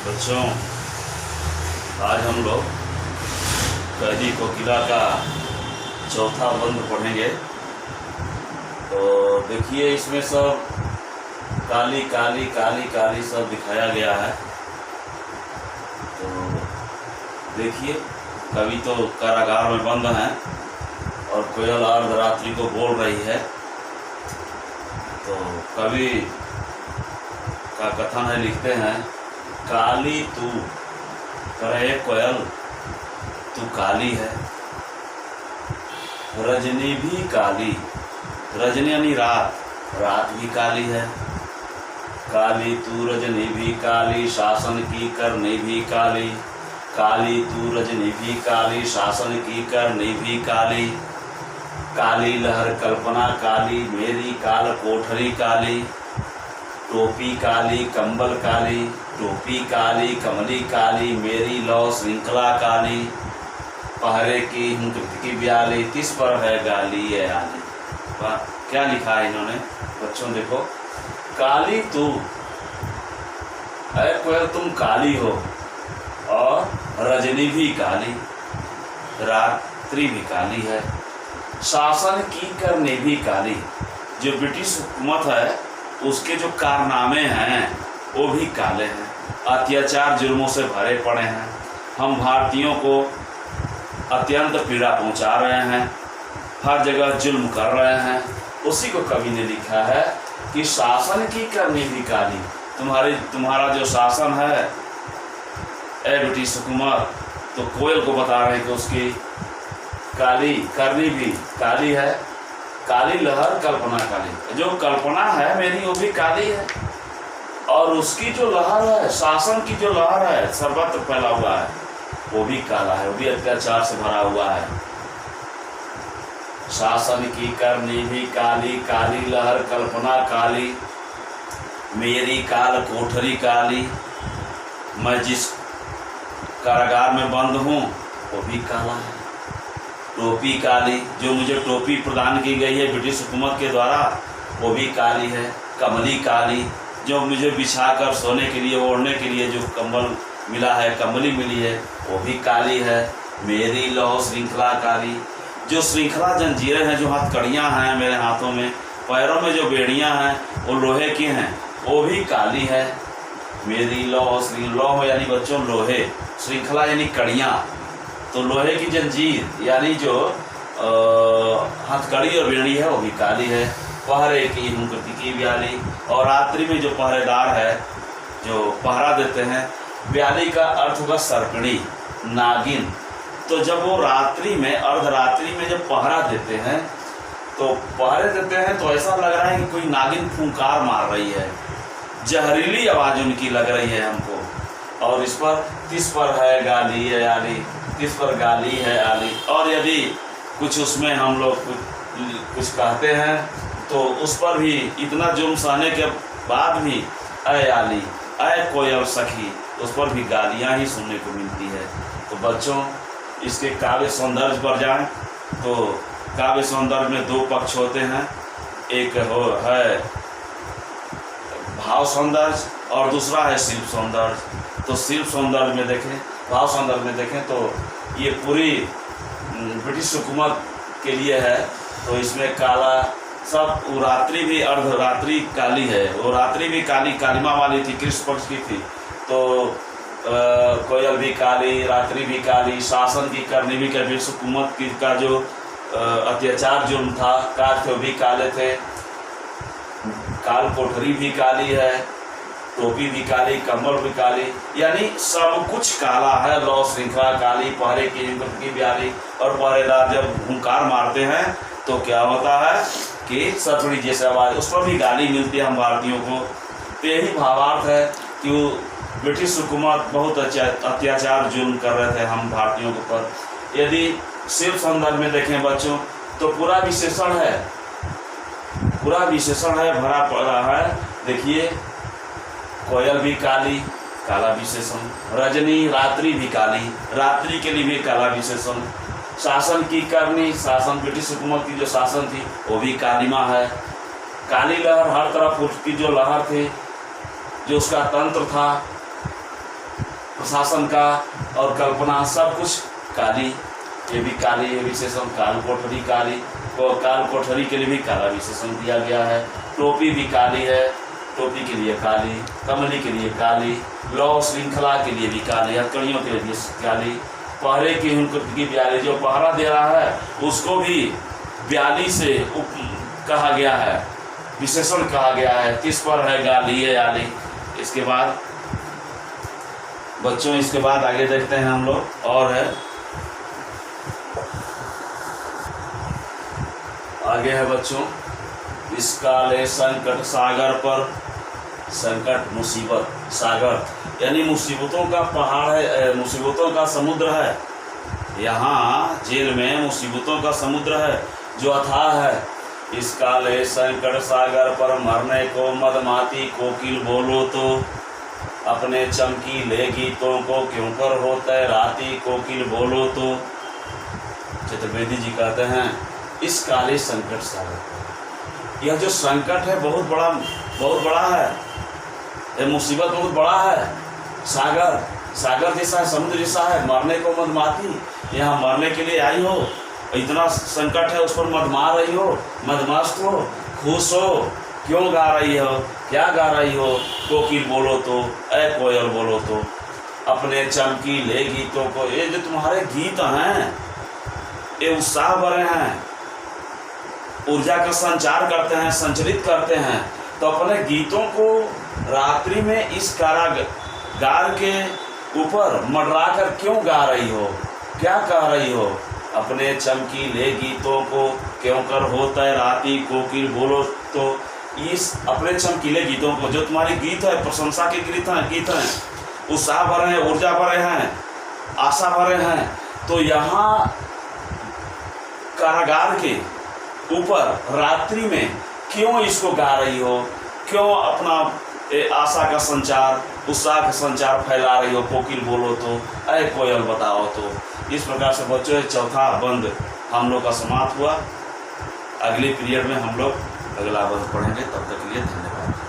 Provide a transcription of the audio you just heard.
बच्चों, आज हम लोग कैदी कोकिला का चौथा बंद पढ़ेंगे। तो देखिए, इसमें सब काली काली काली काली सब दिखाया गया है। तो देखिए, कवि तो कारागार में बंद हैं और कोयल अर्धरात्रि को बोल रही है। तो कवि का कथन है, लिखते हैं, काली तू करे कोयल तू काली है, रजनी भी काली। रजनी यानी रात, रात भी काली है। काली तू रजनी भी काली, शासन की करनी भी काली। काली तू रजनी भी काली, शासन की करनी भी काली। काली लहर कल्पना काली, मेरी काल कोठरी काली। टोपी काली कंबल काली, टोपी काली कमली काली, मेरी लौ श्रृंखला काली। पहरे की कृति की ब्याली, किस पर है गाली ये आली। वाह, क्या लिखा है इन्होंने। बच्चों देखो, काली तू, अरे कोयल तुम काली हो, और रजनी भी काली, रात्रि भी काली है, शासन की करनी भी काली। जो ब्रिटिश हुकूमत है उसके जो कारनामे हैं वो भी काले हैं। अत्याचार जुर्मों से भरे पड़े हैं। हम भारतीयों को अत्यंत पीड़ा पहुंचा रहे हैं, हर जगह जुल्म कर रहे हैं। उसी को कवि ने लिखा है कि शासन की करनी भी काली। तुम्हारा जो शासन है ए ब्रिटिश हुकूमत, तो कोयल को बता रहे हैं कि उसकी काली करनी भी काली है। काली लहर कल्पना काली, जो कल्पना है मेरी वो भी काली है, और उसकी जो लहर है, शासन की जो लहर है, सर्वत्र फैला हुआ है, वो भी काला है, वो भी अत्याचार से भरा हुआ है। शासन की करनी भी काली, काली लहर कल्पना काली, मेरी काल कोठरी काली। मैं जिस कारागार में बंद हूँ वो भी काला है। टोपी काली, जो मुझे टोपी प्रदान की गई है ब्रिटिश हुकूमत के द्वारा, वो भी काली है। कमली काली, जो मुझे बिछाकर सोने के लिए, ओढ़ने के लिए जो कंबल मिला है, कमली मिली है, वो भी काली है। मेरी लौ श्रृंखला काली, जो श्रृंखला जंजीरें हैं, जो हथकड़ियाँ हैं मेरे हाथों में, पैरों में जो बेड़ियाँ हैं वो लोहे की हैं, वो भी काली है। मेरी लौ लौ यानी बच्चों लोहे, श्रृंखला यानी कड़ियाँ, तो लोहे की जंजीर यानी जो हथकड़ी और बेड़ी है वो भी काली है। पहरे की कृति की ब्याली, और रात्रि में जो पहरेदार है जो पहरा देते हैं, ब्याली का अर्थ होगा सर्पिणी, नागिन। तो जब वो रात्रि में, अर्धरात्रि में जब पहरा देते हैं, तो पहरे देते हैं तो ऐसा लग रहा है कि कोई नागिन फुंकार मार रही है, जहरीली आवाज़ उनकी लग रही है हमको। और इस पर किस पर है गाली है आली, किस पर गाली है आली। और यदि कुछ उसमें हम लोग कुछ कहते हैं तो उस पर भी इतना जुर्म सहने के बाद भी अय आली, अय कोयल सखी, उस पर भी गालियां ही सुनने को मिलती है। तो बच्चों, इसके काव्य सौंदर्य पर जाएं तो काव्य सौंदर्य में दो पक्ष होते हैं, एक है भाव सौंदर्य और दूसरा है शिल्प सौंदर्य। तो शिल्प सौंदर्य में देखें, भाव सौंदर्य में देखें तो ये पूरी ब्रिटिश हुकूमत के लिए है। तो इसमें काला सब, वो रात्रि भी अर्धरात्रि काली है, वो रात्रि भी काली कालिमा वाली थी, कृष्ण पक्ष की थी। तो कोयल भी काली, रात्रि भी काली, शासन की करनी भी, ब्रिटिश हुकूमत की का जो अत्याचार जुर्म था, काज थे भी काले थे। काल कोठरी भी काली है, टोपी भी काली, कम्बल भी काली, यानी सब कुछ काला है। लौ श्रृंखला काली, पहरे की ब्याली, और पहरेदार जब हुंकार मारते हैं तो क्या होता है कि सतड़ी जैसे आवाज़, उस पर भी गाली मिलती है हम भारतीयों को। तो यही भावार्थ है कि वो ब्रिटिश हुकूमत बहुत अत्याचार जुल्म कर रहे थे हम भारतीयों के ऊपर। यदि शिल्प संदर्भ में देखें बच्चों, तो पूरा विशेषण है, पूरा विशेषण है, भरा पड़ा है। देखिए, कोयल भी काली, काला विशेषण। रजनी, रात्रि भी काली, रात्रि के लिए भी काला विशेषण। शासन की करनी, शासन ब्रिटिश हुकूमत की जो शासन थी वो भी कालिमा है। काली लहर, हर तरफ उठती जो लहर थी, जो उसका तंत्र था, प्रशासन का और कल्पना सब कुछ काली। ये भी काली, ये विशेषण काल कोठरी काली, तो काल कोठरी के लिए भी काला विशेषण दिया गया है। टोपी भी काली है, टोपी के लिए काली, कमली के लिए काली, लौ श्रृंखला के लिए भी काली, हथकड़ियों के लिए भी काली। पहरे की हुनकर की ब्याली, जो पहरा दे रहा है उसको भी ब्याली से कहा गया है, विशेषण कहा गया है। किस पर है? गाली है आली। इसके बाद बच्चों, इसके बाद आगे देखते हैं हम लोग। और है आगे है बच्चों, इस काले संकट सागर पर, संकट मुसीबत, सागर यानी मुसीबतों का पहाड़ है, मुसीबतों का समुद्र है। यहाँ जेल में मुसीबतों का समुद्र है जो अथाह है। इस काले संकट सागर पर मरने को मदमाती कोकिल बोलो तो, अपने चमकीले गीतों को क्यों कर होता है राती कोकिल बोलो तो। चतुर्वेदी जी कहते हैं इस काले संकट सागर, यह जो संकट है बहुत बड़ा है, यह मुसीबत बहुत बड़ा है। सागर जैसा है, समुद्र जैसा है। मरने को मदमाती, यहाँ मरने के लिए आई हो, इतना संकट है, उस पर मदमा रही हो, मदमस्त हो, खुश हो, क्यों गा रही हो, क्या गा रही हो? कोकिल बोलो तो, ऐ कोयल बोलो तो, अपने चमकीले गीतों को। ये जो तुम्हारे गीत हैं ये उत्साह भरे हैं, ऊर्जा का संचार करते हैं, संचरित करते हैं। तो अपने गीतों को रात्रि में इस कारागार के ऊपर मंडरा कर क्यों गा रही हो, क्या कह रही हो? अपने चमकीले गीतों को क्यों कर होता है राती कोकिल बोलो तो। इस अपने चमकीले गीतों को, जो तुम्हारी गीत है, प्रशंसा के गीत हैं, उत्साह भरे हैं, ऊर्जा भरे हैं, आशा भरे हैं, तो यहाँ कारागार के ऊपर रात्रि में क्यों इसको गा रही हो? क्यों अपना आशा का संचार, उत्साह का संचार फैला रही हो? कोकिल बोलो तो, ऐ कोयल बताओ तो। इस प्रकार से बच्चों चौथा बंद हम लोग का समाप्त हुआ। अगले पीरियड में हम लोग अगला बंद पढ़ेंगे। तब तक के लिए धन्यवाद।